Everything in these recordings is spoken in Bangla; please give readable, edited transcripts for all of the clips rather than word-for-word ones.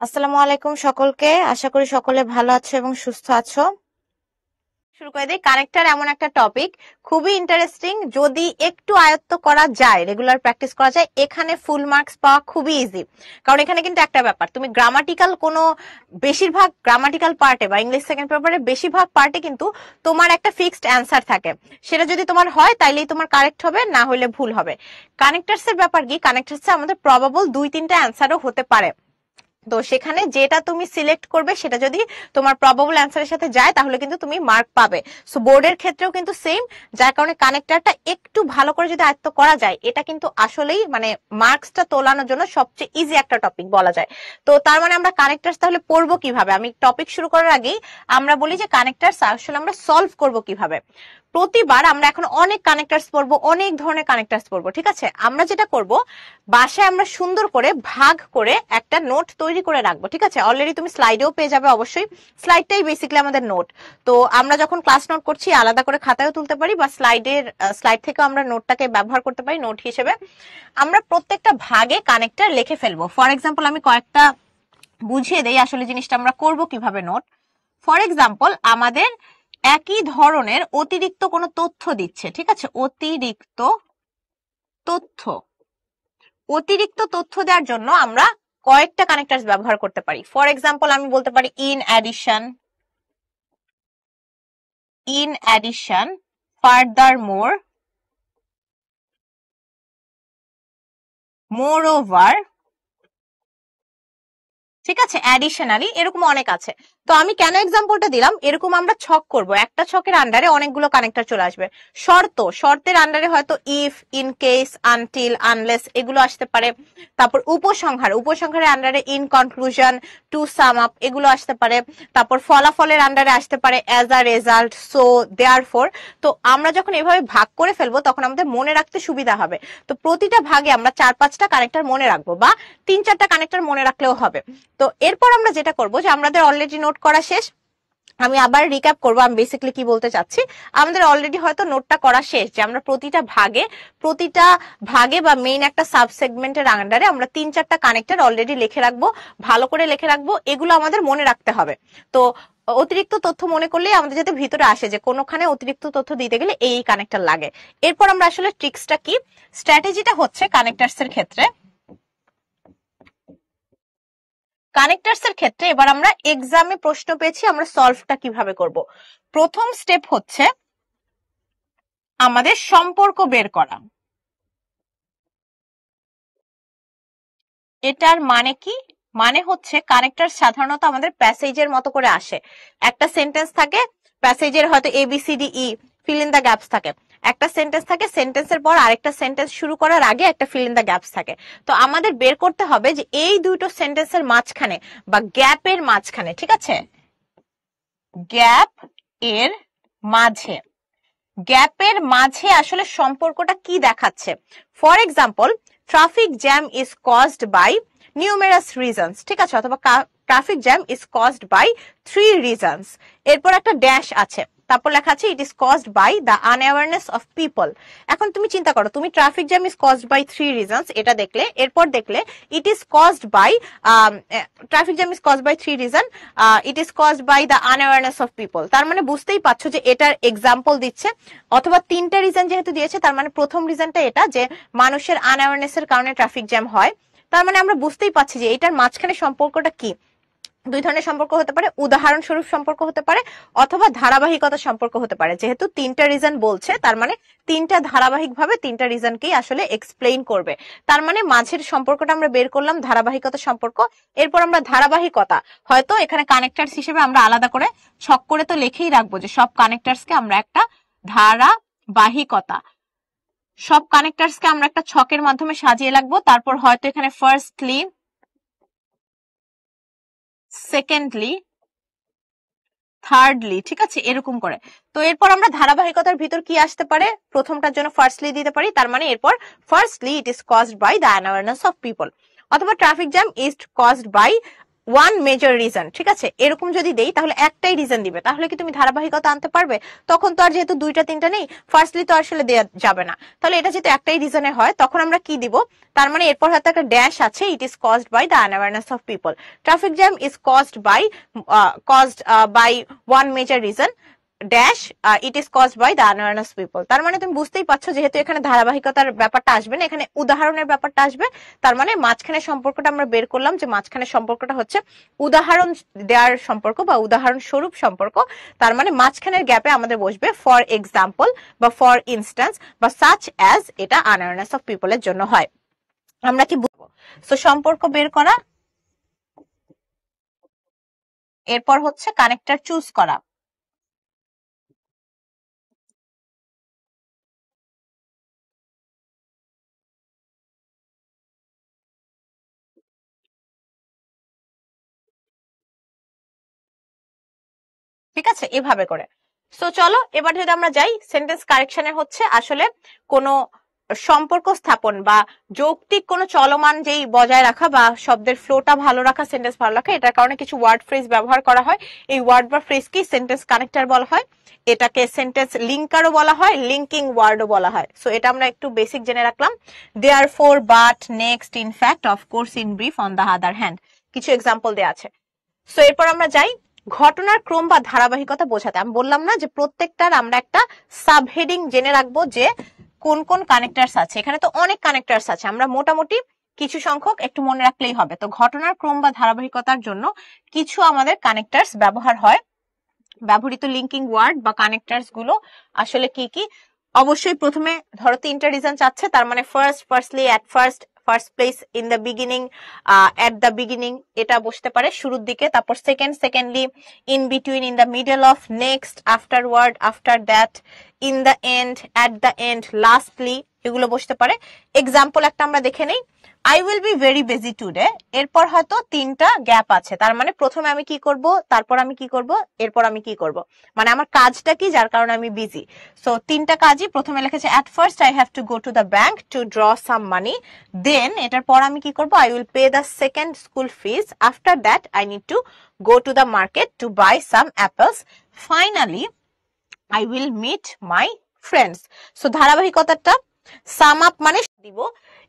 আসসালামু আলাইকুম সকলকে। আশা করি সকলে ভালো আছো এবং সুস্থ আছো। শুরু করে দিই। কানেক্টর এমন একটা টপিক, খুবই ইন্টারেস্টিং। যদি একটু আয়ত্ত করা যায়, রেগুলার প্র্যাকটিস করা যায়, এখানে ফুল মার্কস পাওয়া খুবই ইজি। কারণ এখানে কিন্তু একটা ব্যাপার, তুমি গ্রামাটিক্যাল কোনো বেশিরভাগ গ্রামাটিক্যাল পার্টে বা ইংলিশ সেকেন্ড পেপারে বেশিরভাগ পার্টে কিন্তু তোমার একটা ফিক্সড অ্যান্সার থাকে। সেটা যদি তোমার হয় তাইলেই তোমার কারেক্ট হবে, না হলে ভুল হবে। কানেক্টার্স এর ব্যাপার কি, কানেক্টার্সে আমাদের প্রবাবল 2-3টা অ্যান্সারও হতে পারে। তো সেখানে যেটা তুমি সিলেক্ট করবে সেটা যদি তোমার প্রবাবল অ্যান্সারের সাথে যায় তাহলে কিন্তু তুমি মার্ক পাবে। সো বোর্ডের ক্ষেত্রেও কিন্তু সেম, যার কারণে কানেক্টরটা একটু ভালো করে যদি আয়ত্ত করা যায়, এটা কিন্তু আসলেই মানে মার্কসটা তোলানোর জন্য সবচেয়ে ইজি একটা টপিক বলা যায়। তো তার মানে আমরা কানেক্টার্স তাহলে পড়বো কিভাবে? আমি টপিক শুরু করার আগেই আমরা বলি যে কানেক্টার্স আসলে আমরা সলভ করব কিভাবে। প্রতিবার আমরা এখন অনেক কানেক্টার্স পড়বো, অনেক ধরনের কানেক্টার্স পড়বো, ঠিক আছে? আমরা যেটা করব, বাসায় আমরা সুন্দর করে ভাগ করে একটা নোট তৈরি করে রাখবো, ঠিক আছে? অলরেডি তুমি স্লাইডেও পেয়ে যাবে, অবশ্যই স্লাইডটাই বেসিক্যালি আমাদের নোট। তো আমরা যখন ক্লাস নোট করছি আলাদা করে খাতায়ও তুলতে পারি, বা স্লাইড থেকেও আমরা নোটটাকে ব্যবহার করতে পারি নোট হিসেবে। আমরা প্রত্যেকটা ভাগে কানেক্টর লিখে ফেলবো। ফর এক্সাম্পল আমি কয়েকটা বুঝিয়ে দেই আসলে জিনিসটা আমরা করব কিভাবে। নোট ফর এক্সাম্পল আমাদের একই ধরনের অতিরিক্ত কোনো তথ্য দিচ্ছে, ঠিক আছে? অতিরিক্ত তথ্য দেওয়ার জন্য আমরা কয়েকটা কানেক্টরস ব্যবহার করতে পারি। ফর এক্সাম্পল আমি বলতে পারি ইন অ্যাডিশন, ফার্দারমোর, মোরওভার, ঠিক আছে? অ্যাডিশনালি, এরকম অনেক আছে। তো আমি কেন এক্সাম্পলটা দিলাম, এরকম আমরা ছক করব, একটা ছকের আন্ডারে অনেকগুলো কানেক্টর চলে আসবে। শর্তের আন্ডারে হয়তো if, in case, until, unless এগুলো আসতে পারে। তারপর উপসংহারের আন্ডারে in conclusion, to sum up এগুলো আসতে পারে। তারপর ফলাফলের আন্ডারে আসতে পারে as a result, so, therefore. তো আমরা যখন এভাবে ভাগ করে ফেলবো তখন আমাদের মনে রাখতে সুবিধা হবে। তো প্রতিটা ভাগে আমরা 4-5টা কানেক্টর মনে রাখবো, বা 3-4টা কানেক্টর মনে রাখলেও হবে। তো এরপর আমরা যেটা করবো, যে আমাদের অলরেডি নোট করা শেষ, আমি আবার রিক্যাপ করবো আমি বেসিক্যালি কি বলতে চাচ্ছি। আমাদের অলরেডি হয়তো নোটটা করা শেষ, যে আমরা প্রতিটা ভাগে বা মেইন একটা সাব সেগমেন্টের আন্ডারে আমরা 3-4টা কানেক্টর অলরেডি লিখে রাখবো, ভালো করে লিখে রাখবো। এগুলো আমাদের মনে রাখতে হবে। তো অতিরিক্ত তথ্য মনে করলেই আমাদের যাতে ভিতরে আসে যে কোনোখানে অতিরিক্ত তথ্য দিতে গেলে এই কানেক্টর লাগে। এরপর আমরা আসলে ট্রিক্সটা কি, স্ট্র্যাটেজিটা হচ্ছে কানেক্টরস এর ক্ষেত্রে, কানেক্টরস এর ক্ষেত্রে এবার আমরা এক্সামে প্রশ্ন পেয়েছি, আমরা সলভটা কিভাবে করব। প্রথম স্টেপ হচ্ছে আমাদের সম্পর্ক বের করা। এটার মানে কি? মানে হচ্ছে কানেক্টর সাধারণত আমাদের প্যাসেজের মতো করে আসে। একটা সেন্টেন্স থাকে, প্যাসেজের হয়তো ABCDE, fill in the gaps থাকে। একটা সেন্টেন্স থাকে, সেন্টেন্সের পর আরেকটা সেন্টেন্স শুরু করার আগে একটা ফিল ইন দ্য গ্যাপস থাকে। তো আমাদের বের করতে হবে যে এই দুটো সেন্টেন্সের মাঝখানে বা গ্যাপের মাঝখানে, ঠিক আছে, গ্যাপের মাঝে আসলে সম্পর্কটা কি দেখাচ্ছে। For example, traffic jam is caused by numerous reasons, ঠিক আছে, অথবা traffic jam is caused by 3 reasons. এরপর একটা ড্যাশ আছে, তারপর লেখা আছে it is caused by the unawareness of people. এখন তুমি চিন্তা করো, তুমি traffic jam is caused by 3 reasons এটা দেখলে, এরপর দেখলে it is caused by traffic jam is caused by 3 reason, it is caused by the unawareness of people. তার মানে বুঝতেই পারছো যে এটার এক্সাম্পল দিচ্ছে, অথবা 3টা রিজন যেহেতু দিয়েছে তার মানে প্রথম রিজনটা এটা যে মানুষের আনঅ্যাওয়ারনেস এর কারণে ট্রাফিক জ্যাম হয়। তার মানে আমরা বুঝতেই পারছি যে এটার মাঝখানে সম্পর্কটা কি। 2 ধরনের সম্পর্ক হতে পারে, উদাহরণস্বরূপ সম্পর্ক হতে পারে, অথবা ধারাবাহিকতা সম্পর্ক হতে পারে। যেহেতু 3টা রিজন বলছে তার মানে 3টা ধারাবাহিক ভাবে 3টা রিজনকেই আসলে এক্সপ্লেইন করবে। তার মানে মাঝের সম্পর্কটা আমরা বের করলাম, ধারাবাহিকতা সম্পর্ক। এরপর আমরা ধারাবাহিকতা হয়তো এখানে কানেক্টরস হিসেবে আমরা আলাদা করে ছক করে তো লিখেই রাখবো যে সব কানেক্টরসকে আমরা একটা ধারাবাহিকতা, সব কানেক্টরসকে আমরা একটা ছকের মাধ্যমে সাজিয়ে রাখবো। তারপর হয়তো এখানে ফার্স্টলি, সেকেন্ডলি, থার্ডলি, ঠিক আছে, এরকম করে। তো এরপর আমরা ধারাবাহিকতার ভিতর কি আসতে পারে, প্রথমটার জন্য ফার্স্টলি দিতে পারি। তার মানে এরপর firstly it is caused by the unawareness of people, অথবা traffic jam is caused by one major reason, ঠিক আছে, এরকম যদি দেই তাহলে একটাই রিজন দিবে, তাহলে কি তুমি ধারাবাহিকতা আনতে পারবে? তখন তো আর যেহেতু দুইটা তিনটা নেই, ফার্স্টলি তো আসলে দেওয়া যাবে না। তাহলে এটা যেহেতু একটাই রিজনে হয়, তখন আমরা কি দিব? তার মানে এরপর হয়তো একটা ড্যাশ আছে, it is caused by the unawareness of people. Traffic jam is caused by one major reason dash it is caused by the unawareness people. তার মানে তুমি বুঝতেই পারছো, যেহেতু এখানে ধারাবাহিকতার ব্যাপারটা আসবে না, এখানে উদাহরণের ব্যাপারটা আসবে। তার মানে মাঝখানে সম্পর্কটা আমরা বের করলাম, যে মাঝখানে সম্পর্কটা হচ্ছে উদাহরণ দেওয়ার সম্পর্ক বা উদাহরণ স্বরূপ সম্পর্ক। তার মানে মাঝখানের গ্যাপে আমাদের বসবে ফর এক্সাম্পল বা ফর ইনস্ট্যান্স বা সাচ অ্যাজ, এটা আনঅ্যাওয়ারনেস অফ পিপলের জন্য হয়। আমরা কি বুঝবো? সো সম্পর্ক বের করা, এরপর হচ্ছে কানেক্টর চুজ করা। ঠিক আছে, এভাবে করে। সো চলো এবার যদি আমরা যাই, সেন্টেন্স কারেকশনের হচ্ছে আসলে কোনো সম্পর্ক স্থাপন বা যৌক্তিক কোনো চলমান যেই বজায় রাখা বা শব্দের ফ্লোটা ভালো রাখা, সেন্টেন্স ভালো রাখা, এটার কারণে কিছু ওয়ার্ড ফ্রেজ ব্যবহার করা হয়। এই ওয়ার্ড বা ফ্রেজকেই সেন্টেন্স কানেক্টর বলা হয়। এটাকে সেন্টেন্স লিঙ্কারও বলা হয়, লিঙ্কিং ওয়ার্ডও বলা হয়। সো এটা আমরা একটু বেসিক জেনে রাখলাম। Therefore, but, next, in fact, of course, in brief, on the other hand, কিছু এক্সাম্পল দেওয়া আছে। সো এরপর আমরা যাই ঘটনার ক্রম বা ধারাবাহিকতা বোঝাতে। আমি বললাম না যে প্রত্যেকটার আমরা একটা সাবহেডিং জেনে রাখবো যে কোন কোন কানেক্টার্স আছে। এখানে তো অনেক কানেক্টার্স আছে, আমরা মোটামুটি কিছু সংখ্যক একটু মনে রাখলেই হবে। তো ঘটনার ক্রম বা ধারাবাহিকতার জন্য কিছু আমাদের কানেক্টার্স ব্যবহার হয়। ব্যবহৃত লিঙ্কিং ওয়ার্ড বা কানেক্টার্স গুলো আসলে কি কি? অবশ্যই প্রথমে ধরো তিনটা রিজন চাচ্ছে, তার মানে first, firstly, at first, first place, in the beginning, at the beginning, এটা বসতে পারে শুরুর দিকে। তারপর second, secondly, in between, in the middle of, next, afterward, after that, in the end, at the end, lastly, এগুলো বসতে পারে। এক্সাম্পল একটা আমরা দেখে নেই, I will be very busy today, এরপর হয়তো তিনটা গ্যাপ আছে, তার মানে প্রথমে আমি কি করব, তারপর আমি কি করব, এরপর আমি কি করব, মানে আমার কাজটা কি যার কারণে আমি বিজি। সো তিনটা কাজই প্রথমে লিখেছে, at first I have to go to the bank to draw some money, then এটার পর আমি কি করব, I will pay the second school fees, after that I need to go to the market to buy some apples, finally I will meet my friends. So ধারাবাহিকতাটা সাম আপ মানে দিব।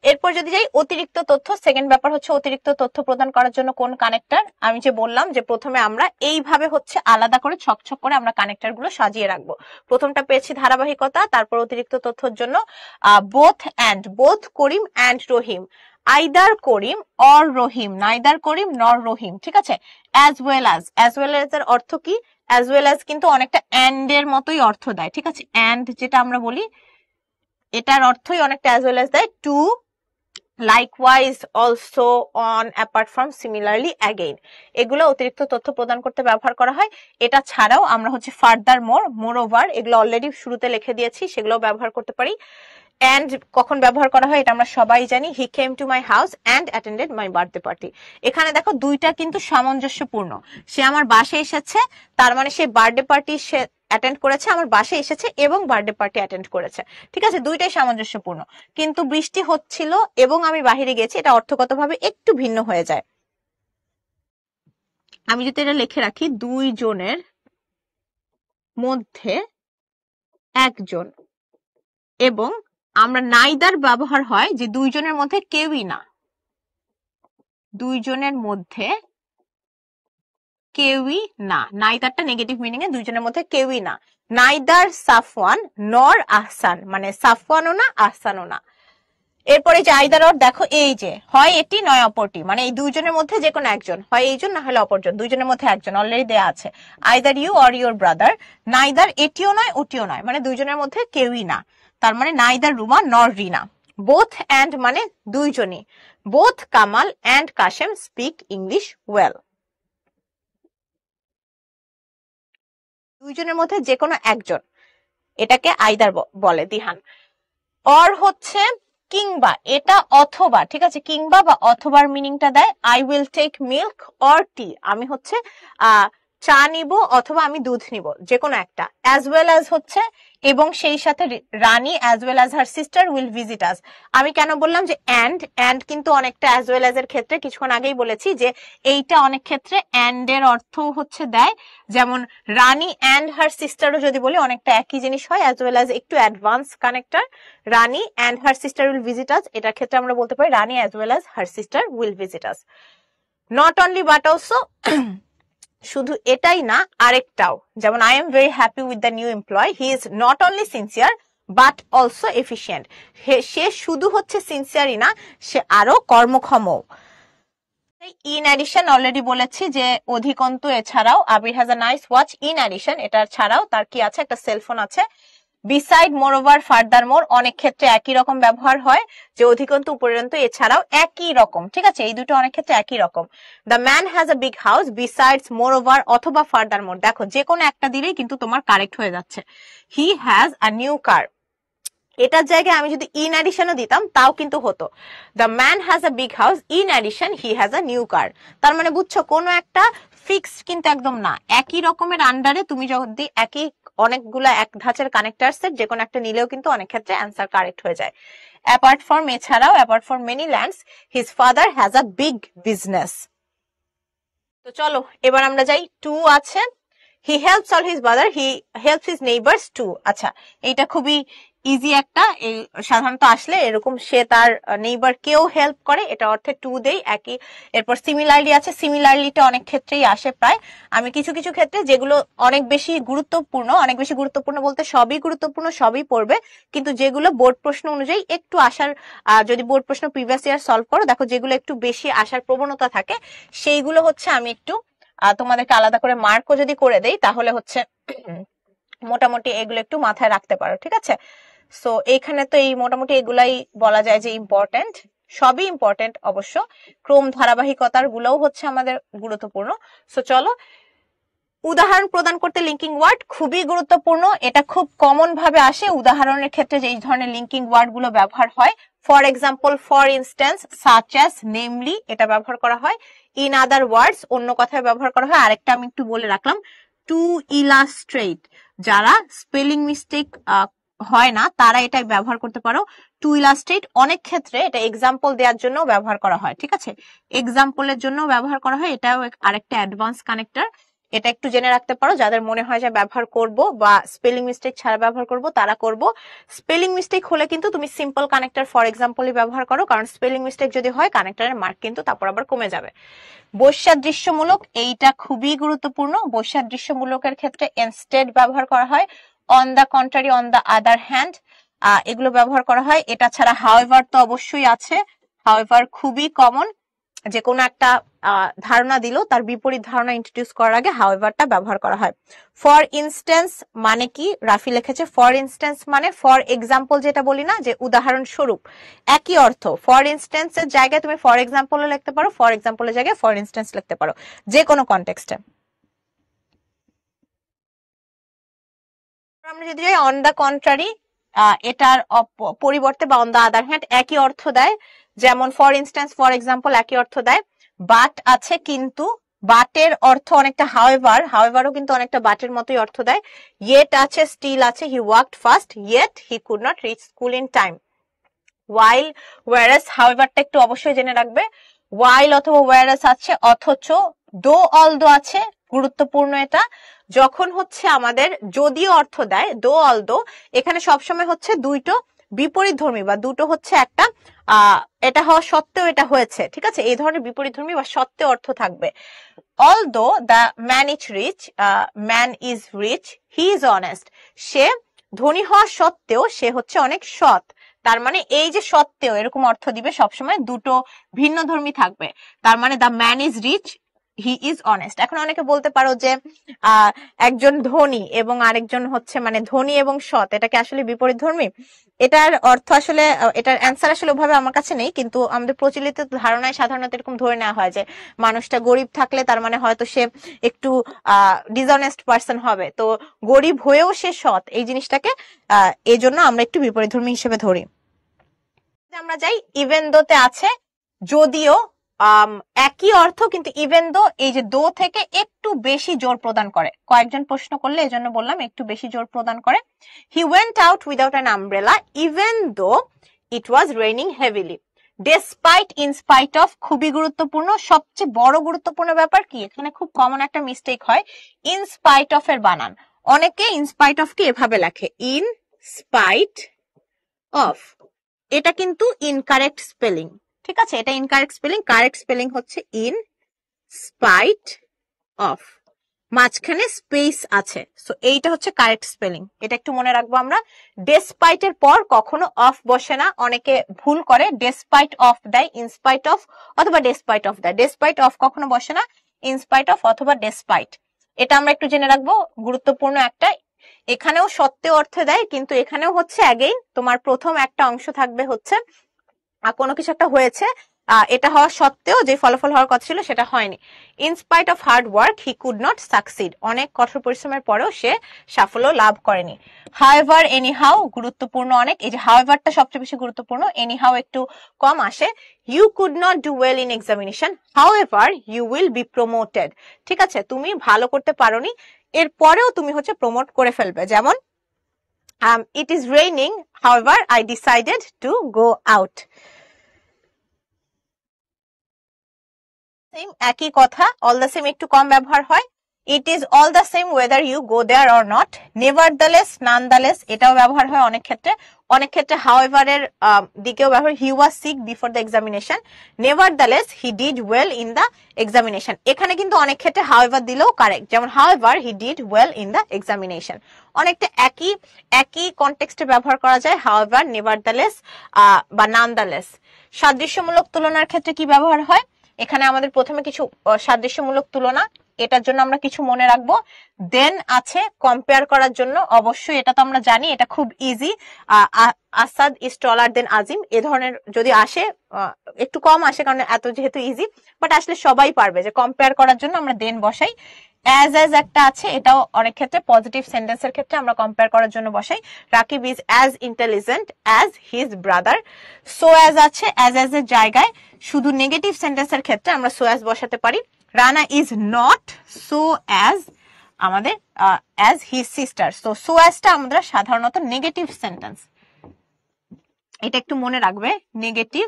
এরপর যদি যাই অতিরিক্ত তথ্য, সেকেন্ড ব্যাপার হচ্ছে অতিরিক্ত তথ্য প্রদান করার জন্য কোন কানেক্টর। আমি যে বললাম যে প্রথমে আমরা এইভাবে হচ্ছে আলাদা করে ছকছক করে আমরা কানেক্টর গুলো সাজিয়ে রাখবো। প্রথমটা পেয়েছি ধারাবাহিকতা, তারপর অতিরিক্ত তথ্যের জন্য both and, both Karim and Rahim, either Karim or Rahim, neither Karim nor Rahim, ঠিক আছে। অ্যাজ ওয়েল অ্যাজ এর অর্থ কি? অ্যাজ ওয়েল অ্যাজ কিন্তু অনেকটা অ্যান্ড এর মতোই অর্থ দেয়, ঠিক আছে। অ্যান্ড যেটা আমরা বলি এটার অর্থই অনেকটা অ্যাজ ওয়েল অ্যাজ দেয়। Too, likewise, also, on, apart from, similarly, again, এগুলো অতিরিক্ত তথ্য প্রদান করতে ব্যবহার করা হয়। এটা ছাড়াও আমরা হচ্ছে ফার্দার মোর, মোর ওভার, এগুলো অলরেডি শুরুতে লিখে দিয়েছি, সেগুলো ব্যবহার করতে পারি। অ্যান্ড কখন ব্যবহার করা হয় এটা আমরা সবাই জানি, he came to my house and attended my birthday party. এখানে দেখো দুইটা কিন্তু সামঞ্জস্যপূর্ণ, সে আমার বাসায় এসেছে, তার মানে সে বার্থডে পার্টি সে অ্যাটেন্ড করেছে, আমার বাসায় এসেছে এবং বার্থডে পার্টি অ্যাটেন্ড করেছে, ঠিক আছে, দুইটাই সামঞ্জস্যপূর্ণ। কিন্তু বৃষ্টি হচ্ছিল এবং আমি বাহিরে গেছি, এটা অর্থগতভাবে একটু ভিন্ন হয়ে যায়। আমি যদি এটা লিখে রাখি, দুইজনের মধ্যে একজন, এবং আমরা নাইদার ব্যবহার হয় যে দুইজনের মধ্যে কেউই না, দুইজনের মধ্যে কেউই না, নাইদারটা নেগেটিভ মিনিং এ, দুইজনের মধ্যে কেউই না। নাইদার সাফওয়ান নর আহসান, মানে সাফওয়ানও না আহসানও না। এরপরে যে আইদার অর, দেখো এই যে হয় এটি নয় অপরটি, মানে এই দুইজনের মধ্যে যে কোনো একজন, হয় এইজন না হলে অপরজন, দুইজনের মধ্যে একজন অলরেডি দেয়া আছে। Either you or your brother, neither এটিও নয় ওটিও নয়, মানে দুইজনের মধ্যে কেউই না, তার মানে নাইদার রুমা নর রিনা। বোথ অ্যান্ড মানে দুইজনই, both Kamal and Kashem speak English well, দুইজনের মধ্যে যে কোনো একজন, এটাকে আইদার বলে দিহান। অর হচ্ছে কিংবা, এটা অথবা, ঠিক আছে, কিংবা বা অথবার মিনিংটা দেয়। I will take milk or tea, আমি হচ্ছে চা নিব অথবা আমি দুধ নিব, যে কোনো একটা। অ্যাজ ওয়েল অ্যাজ হচ্ছে এবং সেই সাথে Rani as well as her sister will visit us. আমি কেন বললাম যে অ্যান্ড কিন্তু অনেকটা অ্যাজ ওয়েল অ্যাজ এর ক্ষেত্রে কিছুক্ষণ আগেই বলেছি যে এইটা অনেক ক্ষেত্রে অ্যান্ড এর অর্থ হচ্ছে দেয়, যেমন রানী অ্যান্ড হার সিস্টারও যদি বলি অনেকটা একই জিনিস হয়, অ্যাজ ওয়েল অ্যাজ একটু advance connector. Rani and her sister will visit us, এটার ক্ষেত্রে আমরা বলতে পারি Rani as well as her sister will visit us. Not only but also, শুধু এটাই না আরেকটাও, যেমন I am very happy with the new employ, he is not only sincere but also efficient. সে শুধু হচ্ছে সিনসিয়ারই না, সে আরো কর্মক্ষম। ইন অ্যাডিশন অলরেডি বলেছি যে অধিকন্তু এছাড়াও, Abir has a nice watch. In addition এটা ছাড়াও তার কি আছে, একটা সেলফোন আছে। Beside, moreover, furthermore অনেক ক্ষেত্রে একই রকম ব্যবহার হয়, যে অধিকন্তু উপরন্তু এছাড়াও একই রকম, ঠিক আছে, এই দুটো অনেক ক্ষেত্রে একই রকম। The man has a big house, besides, more over অথবা ফার্দার মোর, দেখো যে কোনো একটা দিলেই কিন্তু তোমার কারেক্ট হয়ে যাচ্ছে। He has a new car, এটার জায়গায় আমি যদি ইন অ্যাডিশনও দিতাম তাও কিন্তু হতো। The man has a big house, in addition he has a new car. তার মানে বুঝছো, কোনো একটা ফিক্সড কিন্তু একদম না, একই রকমের আন্ডারে তুমি যদি একই অনেকগুলা এক ধাঁচের কানেক্টর সেট যে কোনো একটা নিলেও কিন্তু অনেক ক্ষেত্রে অ্যান্সার কারেক্ট হয়ে যায়। অ্যাপার্ট ফ্রম এছাড়াও, apart from many lands, his father has a big business. তো চলো এবার আমরা যাই। টু আছে, he helps all his brother, he helps his neighbours too. আচ্ছা, এইটা খুবই ইজি একটা, এই সাধারণত আসলে এরকম সে তার নেইবার কেও হেল্প করে, এটা অর্থে টু দেই একই। এরপর সিমিলারলি আছে, সিমিলারলিটা অনেক ক্ষেত্রেই আসে প্রায়। আমি কিছু কিছু ক্ষেত্রে যেগুলো অনেক বেশি গুরুত্বপূর্ণ বলতে সবই গুরুত্বপূর্ণ, সবই পড়বে, কিন্তু যেগুলো বোর্ড প্রশ্ন অনুযায়ী একটু আসার, যদি বোর্ড প্রশ্ন প্রিভিয়াস ইয়ার সলভ করো দেখো যেগুলো একটু বেশি আসার প্রবণতা থাকে, সেইগুলো হচ্ছে আমি একটু তোমাদেরকে আলাদা করে মার্কও যদি করে দেই তাহলে হচ্ছে মোটামুটি এগুলো একটু মাথায় রাখতে পারো, ঠিক আছে। সো এইখানে তো এই মোটামুটি এগুলাই বলা যায় যে ইম্পর্টেন্ট, সবই ইম্পর্টেন্ট অবশ্য, ক্রম ধারাবাহিকতার গুলোও হচ্ছে আমাদের গুরুত্বপূর্ণ। সো চলো, উদাহরণ প্রদান করতে লিঙ্কিং ওয়ার্ড খুবই গুরুত্বপূর্ণ, এটা খুব কমন ভাবে আসে উদাহরণের ক্ষেত্রে যে এই ধরনের লিঙ্কিং ওয়ার্ড গুলো ব্যবহার হয়। For example, for instance, such as, namely এটা ব্যবহার করা হয়। ইন আদার ওয়ার্ডস অন্য কথায় ব্যবহার করা হয়। আরেকটা আমি একটু বলে রাখলাম, টু ইলাস্ট্রেট, যারা স্পেলিং মিস্টেক হয় না তারা এটা ব্যবহার করতে পারো। টু ইলাস্ট্রেট অনেক ক্ষেত্রে এটা এক্সাম্পল দেওয়ার জন্য ব্যবহার করা হয়, ঠিক আছে, এক্সাম্পলের জন্য ব্যবহার করা হয়, এটাও আরেকটা অ্যাডভান্স কানেক্টর, এটা একটু জেনে রাখতে পারো। যাদের মনে হয় যে ব্যবহার করব বা স্পেলিং মিস্টেক ছাড়া ব্যবহার করব তারা করব। স্পেলিং মিস্টেক হলে কিন্তু তুমি সিম্পল কানেক্টর ফর এক্সাম্পলই ব্যবহার করো, কারণ স্পেলিং মিস্টেক যদি হয় কানেক্টরের মার্ক কিন্তু তারপর আবার কমে যাবে। বৈসাদৃশ্যমূলক, এইটা খুবই গুরুত্বপূর্ণ। বৈসাদৃশ্যমূলকের ক্ষেত্রে ইনস্টেড ব্যবহার করা হয়, on the contrary, on the other hand, এগুলো ব্যবহার করা হয়। এটা ছাড়া হাউএভার তো অবশ্যই আছে, হাউএভার খুবই কমন, যে কোনো একটা ধারণা দিল তার বিপরীত ধারণা ইন্ট্রোডিউস করার আগে হাউএভারটা ব্যবহার করা হয়। ফর ইনস্ট্যান্স মানে কি, রাফি লিখেছে ফর ইনস্ট্যান্স মানে ফর এক্সাম্পল, যেটা বলি না যে উদাহরণস্বরূপ, একই অর্থ। ফর ইনস্ট্যান্স এর জায়গায় তুমি ফর এক্সাম্পল লিখতে পারো, ফর এক্সাম্পলের জায়গায় ফর ইনস্ট্যান্স লিখতে পারো, যে কোনো কনটেক্সটে। আমরা যদি যাই অন দ্য কন্ট্রারি, এটার পরিবর্তে বা অন দ্য আদার হ্যান্ড একই অর্থ দেয়, যেমন ফর ইনস্ট্যান্স, ফর এক্সাম্পল একই অর্থ দেয়। বাট আছে কিন্তু, বাটের অর্থ অনেকটা হাউএভার, হাউএভারও কিন্তু অনেকটা বাটের মতোই অর্থ দেয়। ইয়েট আছে, স্টিল আছে, he worked fast, yet he could not reach school in time. While, whereas, হাউএভারটা একটু অবশ্যই জেনে রাখবে। ওয়াইল অথবা ওয়ারাস আছে, অথচ, দো অলদো আছে, গুরুত্বপূর্ণ এটা, যখন হচ্ছে আমাদের যদিও অর্থ দেয়, দো অলদো এখানে সবসময় হচ্ছে দুইটো বিপরীত ধর্মী বা দুটো হচ্ছে একটা এটা হওয়া সত্ত্বেও এটা হয়েছে, ঠিক আছে, এই ধরনের বিপরীত ধর্মী বা সত্ত্বেও অর্থ থাকবে। Although the man is rich, man is rich, he is honest, সে ধনী হওয়া সত্ত্বেও সে হচ্ছে অনেক সৎ। তার মানে এই যে সত্ত্বেও এরকম অর্থ দিবে সবসময়, দুটো ভিন্ন ধর্মী থাকবে। তার মানে the man is rich, he is honest. এখন অনেকে বলতে পারো যে একজন ধনী এবং আরেকজন হচ্ছে মানে ধনী এবং সৎ, এটাকে আসলে বিপরীত ধর্মী। এটার অর্থ আসলে, এটার অ্যান্সার আসলে ওভাবে আমার কাছে নেই, কিন্তু আমাদের প্রচলিত ধারণায় সাধারণত এরকম ধরে নেওয়া হয় যে মানুষটা গরিব থাকলে তার মানে হয়তো সে একটু ডিসঅনেস্ট পার্সন হবে, তো গরিব হয়েও সে সৎ, এই জিনিসটাকে এই জন্য আমরা একটু বিপরীত ধর্মী হিসেবে ধরি। আমরা যাই, ইভেন দোতে আছে যদিও, একই অর্থ, কিন্তু ইভেন দো এই যে দো থেকে একটু বেশি জোর প্রদান করে। কয়েকজন প্রশ্ন করলে এই জন্য বললাম একটু বেশি জোর প্রদান করে। He went out without an umbrella even though it was raining heavily. Despite, in spite of খুবই গুরুত্বপূর্ণ। সবচেয়ে বড় গুরুত্বপূর্ণ ব্যাপার কি, এখানে খুব কমন একটা মিস্টেক হয়, ইনস্পাইট অফ এর বানান। অনেকে ইনস্পাইট অফ কে এভাবে লেখে, ইন স্পাইট অফ। এটা কিন্তু ইনকারেক্ট স্পেলিং, ঠিক আছে, এটা ইনকারেক্ট স্পেলিং। কারেক্ট স্পেলিং হচ্ছে ইন স্পাইট অফ, মাঝখানে স্পেস আছে, সো এইটা হচ্ছে কারেক্ট স্পেলিং। এটা একটু মনে রাখবো আমরা। ডেসপাইট এর পর কখনো অফ বসে না, অনেকে ভুল করে, ডেসপাইট অফ দেয়, ইনস্পাইট অফ অথবা ডেসপাইট অফ দেয়। ডেসপাইট অফ কখনো বসে না, ইনস্পাইট অফ অথবা ডেসপাইট। এটা আমরা একটু জেনে রাখবো, গুরুত্বপূর্ণ একটা। এখানেও সত্ত্বেও অর্থে দেয়, কিন্তু এখানেও হচ্ছে অ্যাগেইন তোমার প্রথম একটা অংশ থাকবে হচ্ছে কোনো কিছু একটা হয়েছে, এটা হওয়া সত্ত্বেও যে ফলাফল হওয়ার কথা ছিল সেটা হয়নি। In spite of hard work he could not succeed, অনেক কঠোর পরিশ্রমের পরেও সে সাফল্য লাভ করেনি। হাউএভার, এনিহাউ গুরুত্বপূর্ণ অনেক, এই যে হাউএভারটা সবচেয়ে বেশি গুরুত্বপূর্ণ, এনিহাউ একটু কম আসে। You could not do well in examination however you will be promoted, ঠিক আছে, তুমি ভালো করতে পারোনি, এর পরেও তুমি হচ্ছে প্রমোট করে ফেলবে। যেমন it is raining however I decided to go out, same একই কথা, অল দ্য সেম একটু কম ব্যবহার হয়। It is all the same whether you go there or not, nevertheless, nonetheless এটাও ব্যবহার হয় অনেক ক্ষেত্রে। অনেক ক্ষেত্রে হাউএভার এর দিকেও ব্যবহার, he was sick before the examination, nevertheless he did well in the examination. এখানে কিন্তু অনেক ক্ষেত্রে হাউএভার দিলেও কারেক্ট, যেমন however he did well in the examination. অনেকটা একই কনটেক্সটে ব্যবহার করা যায় হাউএভার, নেভারদালেস বা নানদালেস। সাদৃশ্যমূলক তুলনার ক্ষেত্রে কি ব্যবহার হয়, এখানে আমাদের প্রথমে কিছু সাদৃশ্যমূলক তুলনা, এটার জন্য আমরা কিছু মনে রাখবো। দেন আছে কম্পেয়ার করার জন্য, অবশ্যই এটা তো আমরা জানি, এটা খুব ইজি। আসাদ ইজ টলার দেন আজিম, এ ধরনের যদি আসে, একটু কম আসে কারণ এত যেহেতু ইজি, বাট আসলে সবাই পারবে যে কম্পেয়ার করার জন্য আমরা দেন বসাই। অ্যাজ একটা আছে, এটাও অনেক ক্ষেত্রে পজিটিভ সেন্টেন্সের ক্ষেত্রে আমরা কম্পেয়ার করার জন্য বসাই। Rakib is as intelligent as his brother. So as আছে, অ্যাজ এর জায়গায় শুধু নেগেটিভ সেন্টেন্সের ক্ষেত্রে আমরা সো অ্যাজ বসাতে পারি। Rana is not so as আমাদের অ্যাজ হিজ সিস্টার। সো অ্যাজটা আমরা সাধারণত নেগেটিভ সেন্টেন্স, এটা একটু মনে রাখবে, নেগেটিভ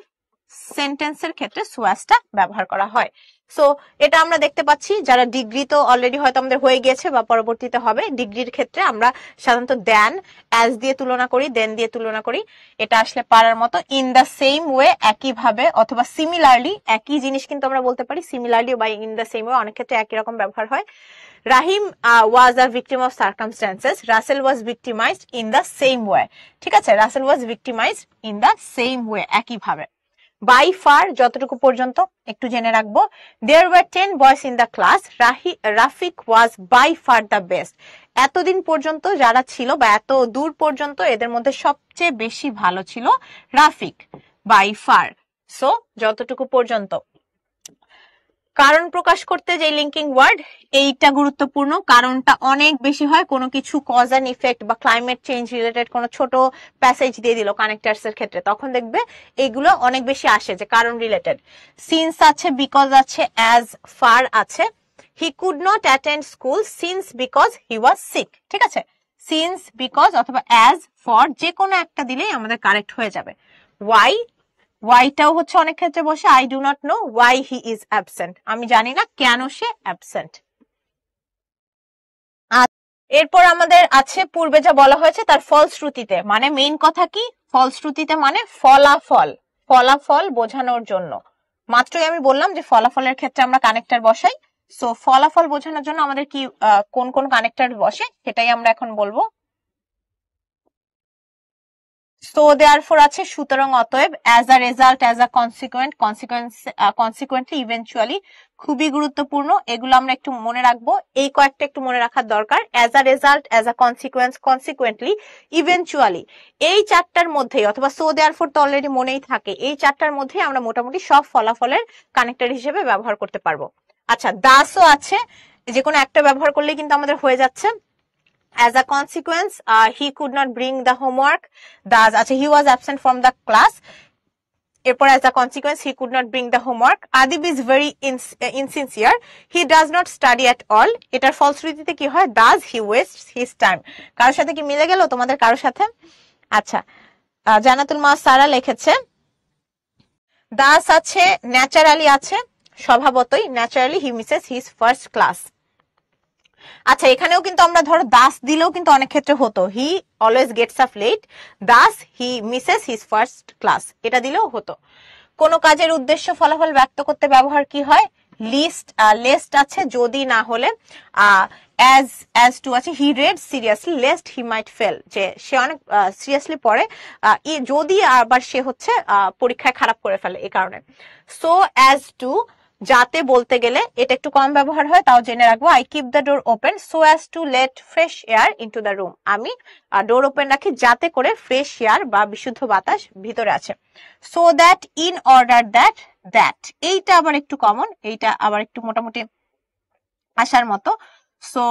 সেন্টেন্সের ক্ষেত্রে সো অ্যাজটা ব্যবহার করা হয়। সো এটা আমরা দেখতে পাচ্ছি, যারা ডিগ্রি তো অলরেডি হয়তো আমাদের হয়ে গিয়েছে বা পরবর্তীতে হবে, ডিগ্রির ক্ষেত্রে আমরা সাধারণত দেন অ্যাজ দিয়ে তুলনা করি, দেন দিয়ে তুলনা করি, এটা আসলে পারার মতো। ইন দ্য সেম ওয়ে একইভাবে, অথবা সিমিলারলি, একই জিনিস কিন্তু আমরা বলতে পারি সিমিলারলি বা ইন দ্য সেম ওয়ে, অনেক ক্ষেত্রে একই রকম ব্যবহার হয়। Rahim was a victim of circumstances, Rasel was victimized in the same way, ঠিক আছে, Rasel was victimized in the same way একইভাবে। বাই ফার যতটুকু পর্যন্ত একটু জেনে রাখবো। There were 10 boys in the class, Rafiq was by far the best, এতদিন পর্যন্ত যারা ছিল বা এত দূর পর্যন্ত এদের মধ্যে সবচেয়ে বেশি ভালো ছিল রাফিক, বাই ফার। সো যতটুকু পর্যন্ত। কারণ প্রকাশ করতে যে লিঙ্কিং ওয়ার্ড, এইটা গুরুত্বপূর্ণ, কারণটা অনেক বেশি হয় কোনো কিছু কজ অ্যান্ড ইফেক্ট বা ক্লাইমেট চেঞ্জ রিলেটেড কোনো ছোট প্যাসেজ দিয়ে দিল কানেক্টার্স এর ক্ষেত্রে, তখন দেখবে এইগুলো অনেক বেশি আসে যে কারণ রিলেটেড। সিন্স আছে, বিকজ আছে, অ্যাজ ফার আছে। He could not attend school since because he was sick, ঠিক আছে, সিন্স, বিকজ অথবা অ্যাজ, ফর, যে কোনো একটা দিলেই আমাদের কারেক্ট হয়ে যাবে। ওয়াই, ওয়াইটাও হচ্ছে অনেক ক্ষেত্রে বসে, I do not know why he is absent, আমি জানি না কেন সে অ্যাবসেন্ট। এরপর আমাদের আছে পূর্বে যা বলা হয়েছে তার ফলশ্রুতিতে, মানে মেইন কথা কি, ফলশ্রুতিতে মানে ফলাফল, ফলাফল বোঝানোর জন্য। মাত্রই আমি বললাম যে ফলাফলের ক্ষেত্রে আমরা কানেক্টর বসাই, সো ফলাফল বোঝানোর জন্য আমাদের কি কোন কোন কানেক্টর বসে সেটাই আমরা এখন বলবো। সো দেয়ারফর আছে, সুতরাং অতএব, as a result, as a consequently, eventually, খুবই গুরুত্বপূর্ণ, এগুলো আমরা একটু মনে রাখবো, এই কয়েকটা একটু মনে রাখার দরকার। As a result, as a consequence, consequently, eventually, এই চারটার মধ্যেই, অথবা সো দেয়ারফর তো অলরেডি মনেই থাকে, এই চারটার মধ্যেই আমরা মোটামুটি সব ফলাফলের কানেক্টর হিসেবে ব্যবহার করতে পারবো। আচ্ছা, দাসও আছে, যে কোনো একটা ব্যবহার করলেই কিন্তু আমাদের হয়ে যাচ্ছে। As a consequence, he could not bring the homework. Thus, he was absent from the class. এরপর as a consequence he could not bring the homework. Adib is very insincere. He does not study at all. এটার ফলশ্রুতিতে কি হয়? Does he wastes his time. কারোর সাথে কি মিলে গেল তোমাদের কারোর সাথে? আচ্ছা, জান্নাতুল মা সারা লিখেছে দাস আছে, ন্যাচারালি আছে, স্বভাবতই ন্যাচারালি হি মিসেস হিজ ফার্স্ট ক্লাস। আচ্ছা, এখানেও কিন্তু আমরা ধরো দাস দিলেও কিন্তু অনেক ক্ষেত্রে হতো, he always gets up late, thus he misses his first class, এটা দিলেও হতো। কোন কাজের উদ্দেশ্য ফলাফল ব্যক্ত করতে ব্যবহার কি হয়? লেস্ট আছে, যদি না হলে as to আছে, he read seriously lest he might fail, যে সে অনেক সিরিয়াসলি পড়ে যদি আবার সে হচ্ছে পরীক্ষায় খারাপ করে ফেলে এই কারণে। সো as to যাতে বলতে গেলে এটা একটু কম ব্যবহার হয়, তাও জেনে রাখবো। I keep the door open so as to let fresh air into the room, আমি ডোর ওপেন রাখি যাতে করে ফ্রেশ এয়ার বা বিশুদ্ধ বাতাস ভিতরে আছে। So that, in order that, that এইটা আবার একটু কমন, এইটা আবার একটু মোটামুটি আসার মতো। So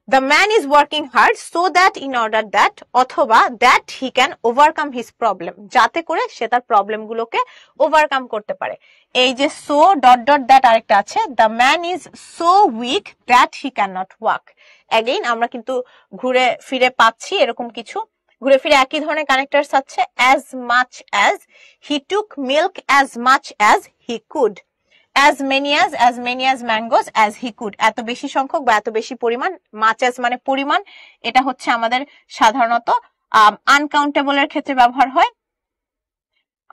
the man is working hard so that in order that, অথবা that he can overcome his problem, যাতে করে সে তার প্রবলেম গুলোকে ওভারকাম করতে পারে। এই যে so dot dot that আরেকটা আছে, the man is so weak that he cannot walk। Again আমরা কিন্তু ঘুরে ফিরে পাচ্ছি এরকম কিছু, ঘুরে ফিরে একই ধরনের কানেক্টরস আছে। as much as, he took milk as much as he could, as many as mangoes as he could, এত বেশি সংখ্যক বা এত বেশি পরিমাণ, much as মানে পরিমাণ, এটা হচ্ছে আমাদের সাধারণত আনকাউন্টেবল এর ক্ষেত্রে ব্যবহার হয়,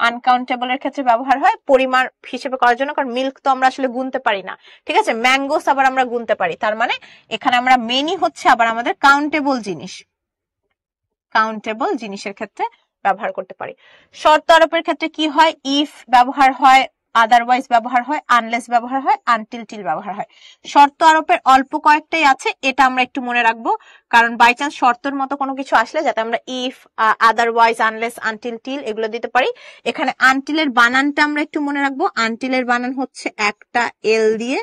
আনকাউন্টেবল এর ক্ষেত্রে ব্যবহার হয় পরিমাণ হিসেবে করার জন্য, কারণ মিল্ক তো আমরা আসলে গুনতে পারি না, ঠিক আছে, ম্যাঙ্গোস আবার আমরা গুনতে পারি, তার মানে এখানে আমরা মেনি হচ্ছে আবার আমাদের কাউন্টেবল জিনিস, কাউন্টেবল জিনিসের ক্ষেত্রে ব্যবহার করতে পারি। শর্ত আরোপের ক্ষেত্রে কি হয়? ইফ ব্যবহার হয়, আদারওয়াইজ ব্যবহার হয়, আনলেস ব্যবহার হয়, আনটিল টিল ব্যবহার হয়। শর্ত আরোপের অল্প কয়েকটাই আছে, এটা আমরা একটু মনে রাখবো, কারণ বাই চান্স শর্তর মতো কোনো কিছু আসলে যাতে আমরা if, otherwise, unless, until till এগুলো দিতে পারি। এখানে আনটিলের বানানটা আমরা একটু মনে রাখবো, আনটিলের বানান হচ্ছে একটা এল দিয়ে,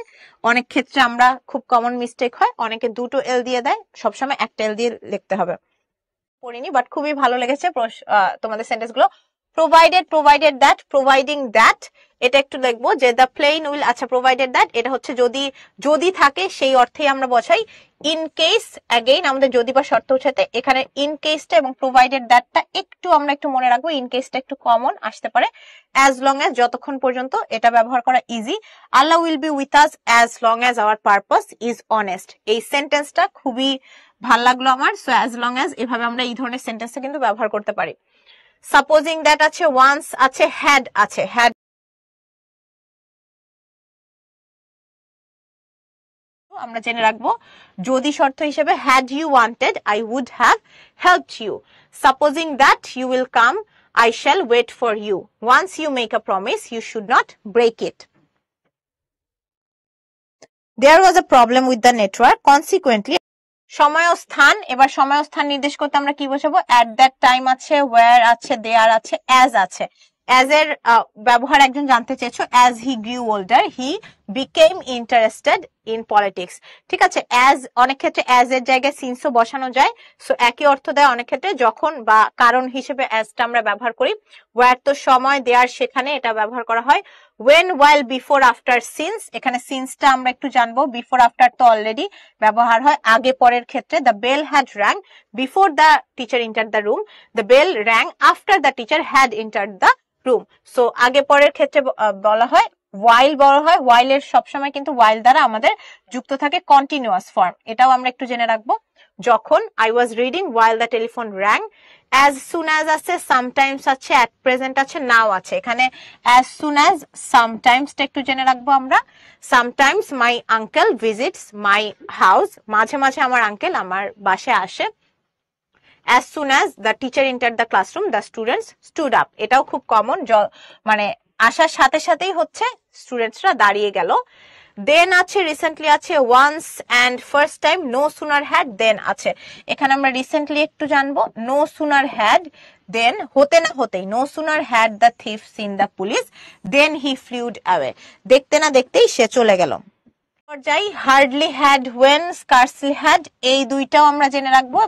অনেক ক্ষেত্রে আমরা খুব কমন মিস্টেক হয়, অনেকে দুটো এল দিয়ে দেয়, সবসময় একটা এল দিয়ে লিখতে হবে। পড়িনি বাট খুবই ভালো লেগেছে তোমাদের সেন্টেন্স গুলো। provided that, providing that, এটা একটু দেখবো যে the plane will, আচ্ছা provided that এটা হচ্ছে যদি থাকে সেই অর্থেই আমরা বোঝাই। in case, again আমাদের যদি বা শর্ত উঠাতে এখানে in case টা এবং provided that টা একটু আমরা একটু মনে রাখবো, in case টা একটু কমন আসতে পারে। as long as যতক্ষণ পর্যন্ত, এটা ব্যবহার করা easy. Allah will be with us as long as our purpose is honest, এই সেন্টেন্সটা খুবই ভাল লাগলো আমার। সো as long as এভাবে আমরা এই ধরনের সেন্টেন্সটা কিন্তু ব্যবহার করতে পারি। সাপোজিং দ্যাট আছে, ওয়ান্স আছে, হ্যাড আছে, হ্যাড আমরা জেনে রাখবো যদি শর্ত হিসেবে had you wanted I would have helped you, supposing that you will come I shall wait for you, once you make a promise you should not break it, there was a problem with the network consequently, সময় ও স্থান, এবার সময় ও স্থান নির্দেশ করতে আমরা কি বোঝাবো? at that time আছে, where আছে, there আছে, as আছে। as এর ব্যবহার একজন জানতে চেয়েছো, as he grew older he became interested in politics, ঠিক আছে। as অনেক ক্ষেত্রে as এর জায়গায় since ও বসানো যায়, সো একই অর্থ দেয় অনেক ক্ষেত্রে, যখন বা কারণ হিসেবে as টা আমরা ব্যবহার করি। where তো সময়, there সেখানে, এটা ব্যবহার করা হয়। when, while, before, after, since, এখানে since টা আমরা একটু জানবো, before, after তো অলরেডি ব্যবহার হয় আগে পরের ক্ষেত্রে। the bell had rang before the teacher entered the room, the bell rang after the teacher had entered the room, so আগে পরের ক্ষেত্রে বলা হয়। while বলা হয়, while এর সবসময় কিন্তু while দ্বারা আমাদের যুক্ত থাকে কন্টিনিউয়াস ফর্ম, এটাও আমরা একটু জেনে রাখবো। যখন I was reading while the telephone rang, as soon as আছে, sometimes আছে, at present আছে, now আছে। এখানে as soon as, sometimes টা একটু জেনে রাখবো আমরা। sometimes my uncle visits my house, মাঝে মাঝে আমার আঙ্কেল আমার বাসায় আসে। as soon as the teacher entered the classroom the students stood up, এটাও খুব কমন, মানে আসার সাথে সাথেই হচ্ছে স্টুডেন্টসরা দাঁড়িয়ে গেল। then আছে, রিসেন্টলি আছে, once and first time, no sooner had then আছে। এখানে আমরা রিসেন্টলি একটু জানবো, no sooner had, then হতে না হতেই, no sooner had the thief seen the police then he flew away, দেখতে না দেখতেই সে চলে গেল। যাই hardly had, when, scarcely had, এই দুইটাও আমরা জেনে রাখবো।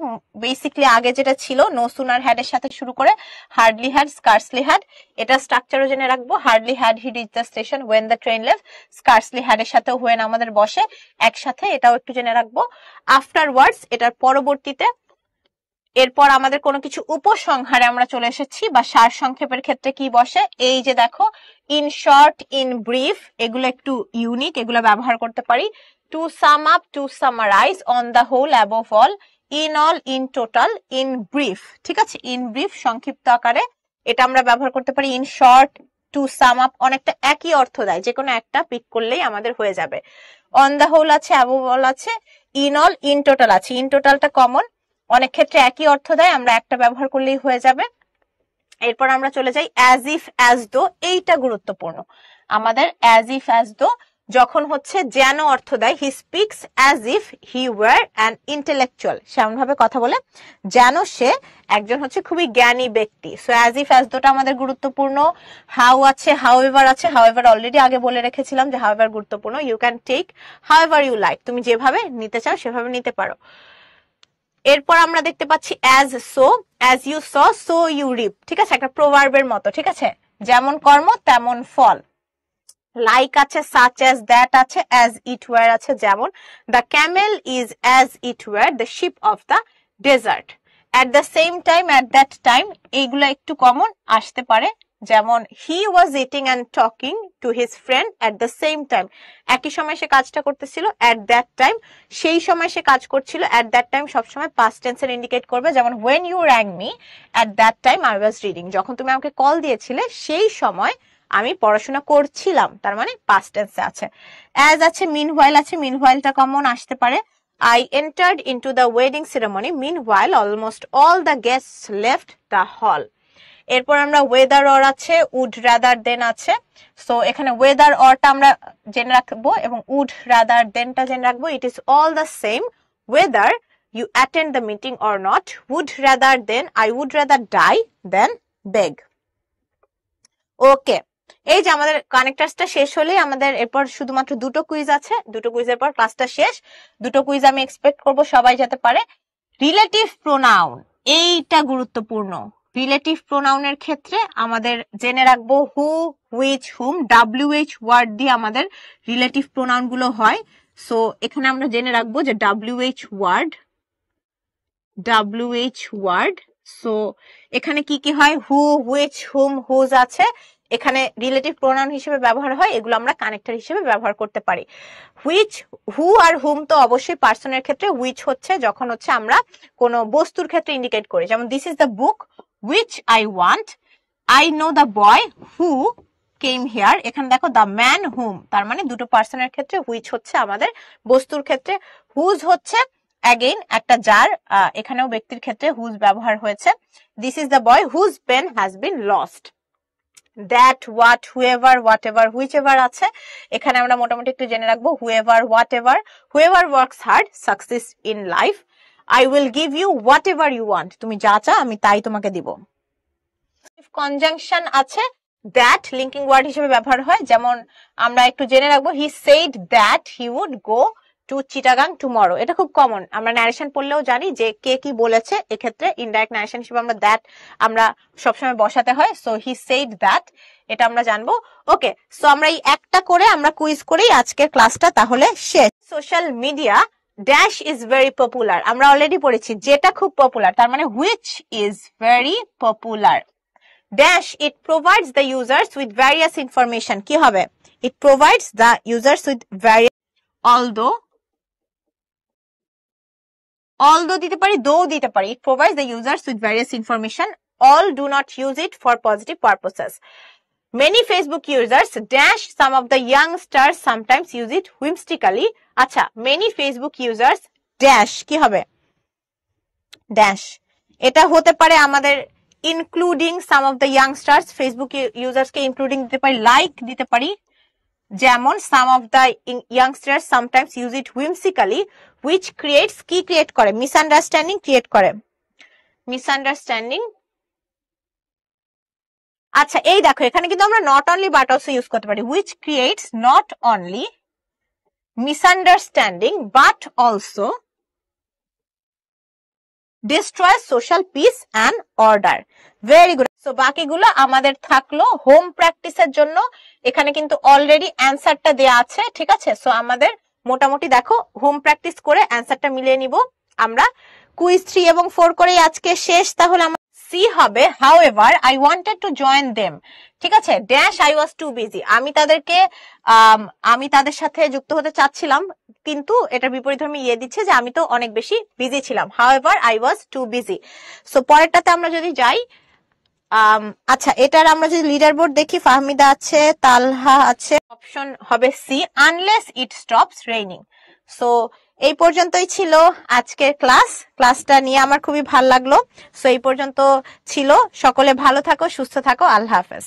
বেসিকলি আগে যেটা ছিল নো সুনার হ্যাড এর সাথে শুরু করে হার্ডলি হ্যাড, স্কার্সলি হ্যাড, এটা স্ট্রাকচারও জেনে রাখবো। Hardly had he reach the station when the train left, scarcely had এর সাথে ওয়েন আমাদের বসে একসাথে, এটাও একটু জেনে রাখবো। আফটারওয়ার্ডস, এটার পরবর্তীতে। এরপর আমাদের কোনো কিছু উপসংহারে আমরা চলে এসেছি বা সার সংক্ষেপের ক্ষেত্রে কি বসে, এই যে দেখো ইন শর্ট, ইন ব্রিফ, এগুলো একটু ইউনিক, এগুলো ব্যবহার করতে পারি। To sum up, to summarise, on the whole, above all, in all, in total, in brief. ঠিক আছে, ইন ব্রিফ সংক্ষিপ্ত আকারে, এটা আমরা ব্যবহার করতে পারি। In short, to sum up অনেকটা একই অর্থ দেয়, যে কোনো একটা পিক করলেই আমাদের হয়ে যাবে। অন দ্য হোল আছে, অ্যাবভ অল আছে, ইন অল, ইন টোটাল আছে। ইন টোটালটা কমন, অনেক ক্ষেত্রে একই অর্থ দেয়, আমরা একটা ব্যবহার করলেই হয়ে যাবে। এরপর আমরা চলে যাই অ্যাজ ইফ, অ্যাজ দো, এইটা গুরুত্বপূর্ণ আমাদের। অ্যাজ ইফ, অ্যাজ দো যখন হচ্ছে যেন অর্থ দেয়, he speaks as if he were an intellectual, সেমন ভাবে কথা বলে যেন সে একজন হচ্ছে খুবই জ্ঞানী ব্যক্তি। সো অ্যাজ ইফ, অ্যাজ দোটা আমাদের গুরুত্বপূর্ণ। হাউ আছে, হাউএভার আছে, হাউএভার অলরেডি আগে বলে রেখেছিলাম যে হাউএভার গুরুত্বপূর্ণ। You can take however you like, তুমি যেভাবে নিতে চাও সেভাবে নিতে পারো। এরপর আমরা দেখতে পাচ্ছি as so, as you sow, so you reap. ঠিক আছে, একটা প্রোভার্বের মতো। ঠিক আছে, যেমন কর্ম তেমন ফল। লাইক আছে, সাচ অ্যাজ, দ্যাট আছে, অ্যাজ ইট ওয়ার আছে, যেমন the camel is as it were the ship of the desert. At the same time, at that time, এইগুলো একটু কমন আসতে পারে, যেমন he was eating and talking to his friend at the same time, একই সময় সে কাজটা করতেছিল। অ্যাট দ্যাট টাইম, সেই সময় সে কাজ করছিল। অ্যাট দ্যাট টাইম সবসময় পাস্ট টেন্সের ইন্ডিকেট করবে, যেমন when you rang me at that time I was reading, যখন তুমি আমাকে কল দিয়েছিলে সেই সময় আমি পড়াশোনা করছিলাম, তার মানে পাস্ট টেন্সে আছে। অ্যাজ আছে, মিনহোয়াইল আছে, মিনহোয়াইলটা কমন আসতে পারে। I entered into the wedding ceremony meanwhile almost all the guests left the hall. এরপর আমরা ওয়েদার অর আছে, উড রাদার দেন আছে। সো এখানে ওয়েদার অরটা আমরা জেনে রাখবো এবং উড রাদার দেনটা জেনে রাখবো। It is all the same whether you attend the meeting or not. Would rather than, I would rather die than beg. Okay, এই যে আমাদের কানেক্টার্সটা শেষ হলেই আমাদের এরপর শুধুমাত্র দুটো কুইজ আছে। দুটো কুইজের পর ক্লাসটা শেষ। দুটো কুইজ আমি এক্সপেক্ট করব সবাই যেতে পারে। রিলেটিভ প্রোনাউন, এইটা গুরুত্বপূর্ণ। রিলেটিভ প্রোনাউনের ক্ষেত্রে আমাদের জেনে রাখবো হু, হুইচ, হুম, WH ওয়ার্ড দিয়ে আমাদের রিলেটিভ প্রোনাউন গুলো হয়। সো এখানে আমরা জেনে রাখবো যে WH ওয়ার্ড। সো এখানে কি কি হয়, হু, হুইচ, হুম, হুজ আছে, এখানে রিলেটিভ প্রোনাউন হিসেবে ব্যবহার হয়, এগুলো আমরা কানেক্টর হিসেবে ব্যবহার করতে পারি। হুইচ, হু আর হুম তো অবশ্যই পার্সনের ক্ষেত্রে, হুইচ হচ্ছে যখন হচ্ছে আমরা কোনো বস্তুর ক্ষেত্রে ইন্ডিকেট করি, যেমন this is the book which I want, I know the boy who came here. এখানে দেখো দ্য ম্যান হুম, তার মানে দুটো পার্সনের ক্ষেত্রে হুইচ হচ্ছে আমাদের বস্তুর ক্ষেত্রে। হুজ হচ্ছে অ্যাগেইন একটা যার, এখানেও ব্যক্তির ক্ষেত্রে হুজ ব্যবহার হয়েছে। This is the boy whose pen has been lost. That, what, whoever, whatever, whichever আছে, এখানে আমরা মোটামুটি একটু জেনে রাখবো whoever, whatever. Whoever works hard success in life. I will give you whatever you want, তুমি যা চাও আমি তাই তোমাকে দিব। কনজাংশন আছে, দ্যাট লিঙ্কিং ওয়ার্ড হিসেবে ব্যবহার হয়, যেমন আমরা একটু জেনে রাখবো he said that he would go to Chittagong tomorrow. এটা খুব কমন, আমরা ন্যারেশন পড়লেও জানি যে কে কি বলেছে, এক্ষেত্রে ইনডাইরেক্ট ন্যারেশন হিসেবে আমরা দ্যাট আমরা সবসময় বসাতে হয়। সো হি সেইড দ্যাট, এটা আমরা জানবো। ওকে, সো আমরা এই একটা করে আমরা কুইজ করেই আজকের ক্লাসটা তাহলে শেষ। Social media dash is very popular, আমরা অলরেডি পড়েছি যেটা খুব পপুলার, তার মানে which is very popular. Dash, it provides the users with various information, কি হবে, ইট provides the users with various, although দিতে পারি, দো দিতে পারি। It provides the users with various information. All do not use it for positive purposes. Many Facebook users dash, some of the youngsters sometimes use it whimsically. আচ্ছা, many Facebook users dash, কি হবে, dash, এটা হতে পারে আমাদের including some of the youngsters, Facebook users K including দিতে পারি, like দিতে পারি, যেমন some of the youngsters sometimes use it whimsically, which creates, কি ক্রিয়েট করে, মিসআন্ডারস্ট্যান্ডিং ক্রিয়েট করে, মিসআন্ডারস্ট্যান্ডিং। আচ্ছা, এই দেখো এখানে কিন্তু আমরা not only but also use করতে পারি, which creates not only misunderstanding but also destroy social peace and order. Very good. So বাকিগুলো আমাদের থাকলো হোম প্র্যাকটিসের জন্য। এখানে কিন্তু অলরেডি অ্যান্সারটা দেয়া আছে, ঠিক আছে? সো আমাদের মোটামুটি দেখো হোম প্র্যাকটিস করে অ্যান্সারটা মিলিয়ে নিব আমরা। কুইজ 3 এবং 4 করেই আজকে শেষ। তাহলে আমার সি হবে however I wanted to join them, ঠিক আছে? Dash I was too busy, আমি তাদের সাথে যুক্ত হতে চাচ্ছিলাম, কিন্তু এটার বিপরীতধর্মী ইয়ে দিচ্ছে যে আমি তো অনেক বেশি বিজি ছিলাম, however I was too busy। So পরেরটাতে আমরা যদি যাই, আচ্ছা এটার আমরা যদি লিডার বোর্ড দেখি, ফাহমিদা আছে, তালহা আছে, অপশন হবে C, unless it stops raining. So এই পর্যন্তই ছিল আজকের ক্লাসটা নিয়ে আমার খুবই ভালো লাগলো। সো এই পর্যন্ত ছিল। সকলে ভালো থাকো, সুস্থ থাকো, আল্লাহ হাফেজ।